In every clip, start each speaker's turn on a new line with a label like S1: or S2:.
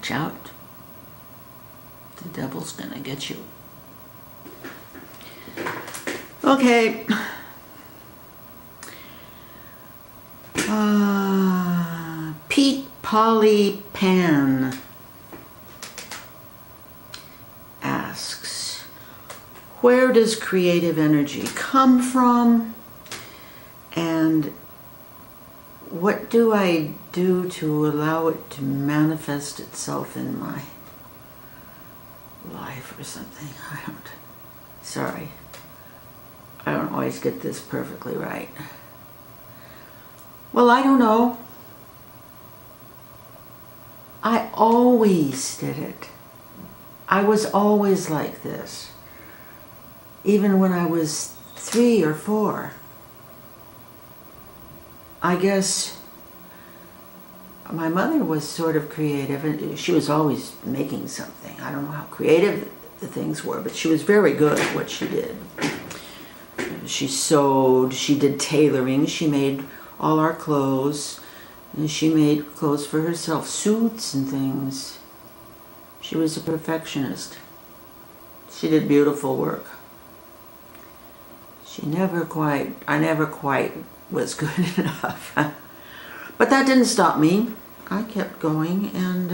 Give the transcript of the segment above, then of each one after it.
S1: Watch out. The devil's gonna get you. Okay. Petepauliepan asks, where does creative energy come from? And what do I do to allow it to manifest itself in my life or something? Sorry. I don't always get this perfectly right. Well, I don't know. I always did it. I was always like this. Even when I was 3 or 4. I guess my mother was sort of creative, and she was always making something. I don't know how creative the things were, but she was very good at what she did. She sewed, she did tailoring, she made all our clothes, and she made clothes for herself, suits and things. She was a perfectionist. She did beautiful work. I never quite was good enough. But that didn't stop me. I kept going, and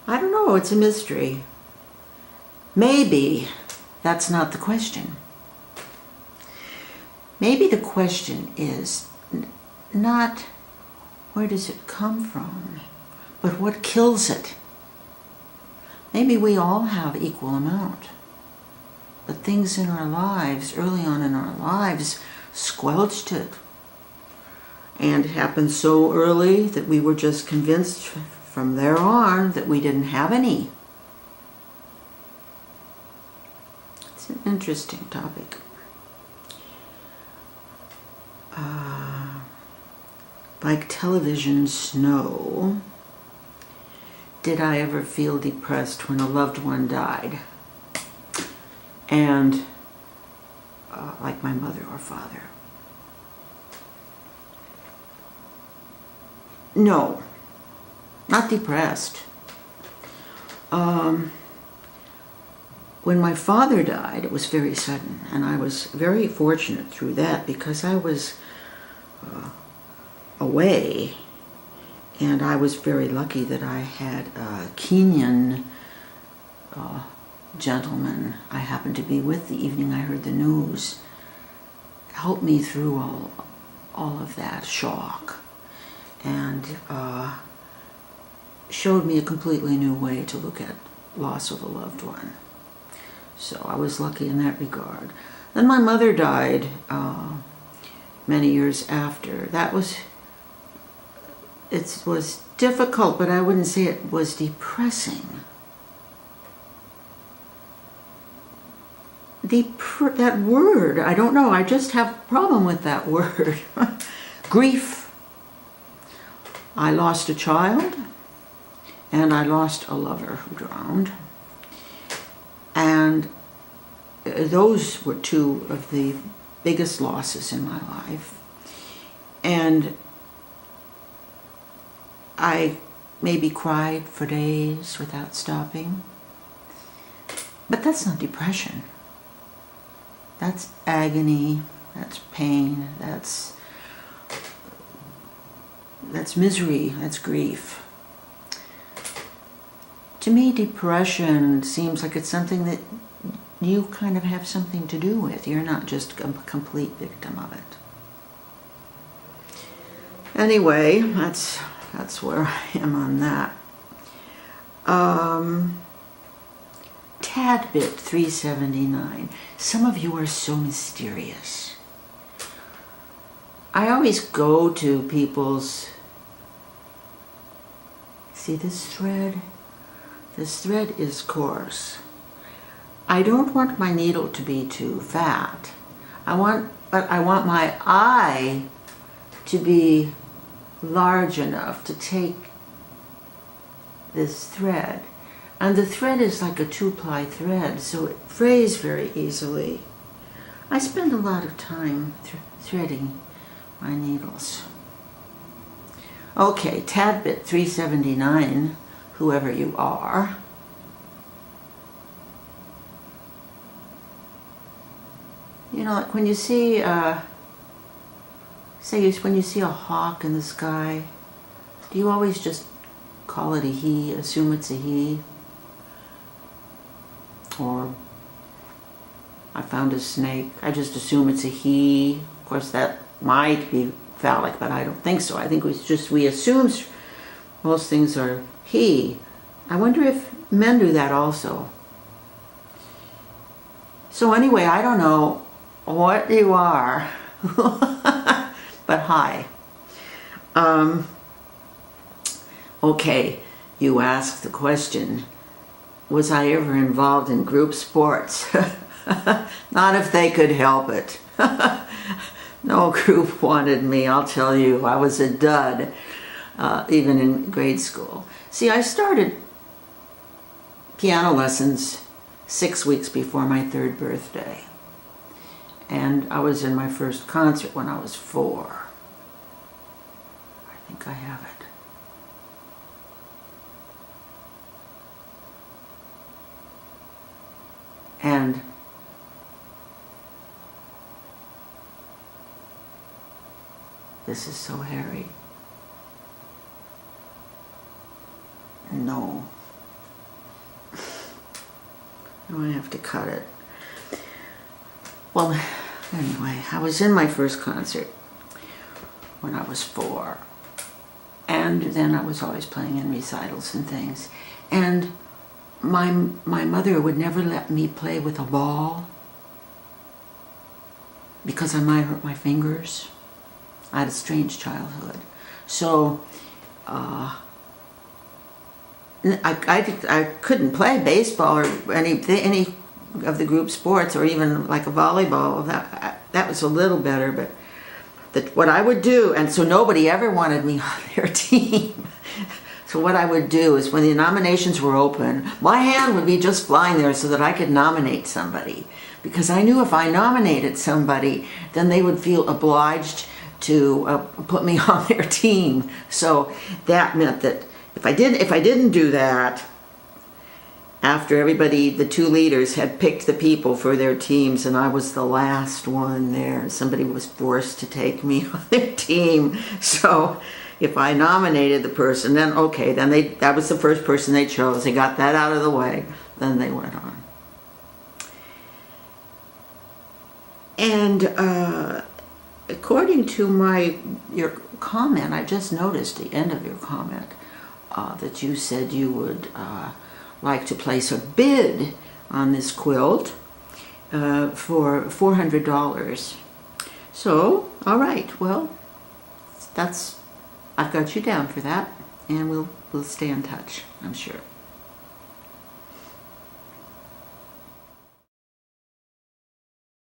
S1: I don't know, it's a mystery. Maybe that's not the question. Maybe the question is not where does it come from, but what kills it. Maybe we all have equal amount, but things in our lives, early on in our lives, squelched it. And it happened so early that we were just convinced from there on that we didn't have any. It's an interesting topic. Liketelevisionsnow. Did I ever feel depressed when a loved one died? And like my mother or father? No, not depressed. When my father died, it was very sudden, and I was very fortunate through that because I was away, and I was very lucky that I had a Kenyan gentleman I happened to be with the evening I heard the news helped me through all of that shock, and showed me a completely new way to look at loss of a loved one. So I was lucky in that regard. Then my mother died many years after. It was difficult, but I wouldn't say it was depressing. That word, I don't know, I just have a problem with that word. Grief. I lost a child, and I lost a lover who drowned. And those were two of the biggest losses in my life. And I maybe cried for days without stopping. But that's not depression. That's agony, that's pain, that's misery, that's grief. To me, depression seems like it's something that you kind of have something to do with. You're not just a complete victim of it. Anyway, that's where I am on that. Tadbit 379. Some of you are so mysterious. I always go to people's... See this thread? This thread is coarse. I don't want my needle to be too fat. But I want my eye to be large enough to take this thread. And the thread is like a 2-ply thread, so it frays very easily. I spend a lot of time threading my needles. Okay, Tadbit 379, whoever you are. You know, like when you see, when you see a hawk in the sky, do you always just call it a he, assume it's a he? Or I found a snake, I just assume it's a he. Of course, that might be phallic, but I don't think so. I think we assume most things are he. I wonder if men do that also. So anyway, I don't know what you are, but hi. Okay, you asked the question, was I ever involved in group sports? Not if they could help it. No group wanted me, I'll tell you. I was a dud, even in grade school. See, I started piano lessons 6 weeks before my 3rd birthday. And I was in my first concert when I was 4. I think I have it. And this is so hairy. No. Now I have to cut it. Well, anyway, I was in my first concert when I was 4. And then I was always playing in recitals and things. And my mother would never let me play with a ball because I might hurt my fingers. I had a strange childhood. So I couldn't play baseball or any of the group sports, or even like a volleyball. That was a little better, but what I would do, and so nobody ever wanted me on their team. So what I would do is when the nominations were open, my hand would be just flying there so that I could nominate somebody. Because I knew if I nominated somebody, then they would feel obliged to put me on their team. So that meant that if I didn't do that, after everybody, the 2 leaders had picked the people for their teams, and I was the last one there, somebody was forced to take me on their team. So if I nominated the person, then okay, then that was the first person they chose. They got that out of the way, then they went on. And according to your comment, I just noticed the end of your comment, that you said you would like to place a bid on this quilt for $400. So, all right, well, I've got you down for that, and we'll stay in touch, I'm sure.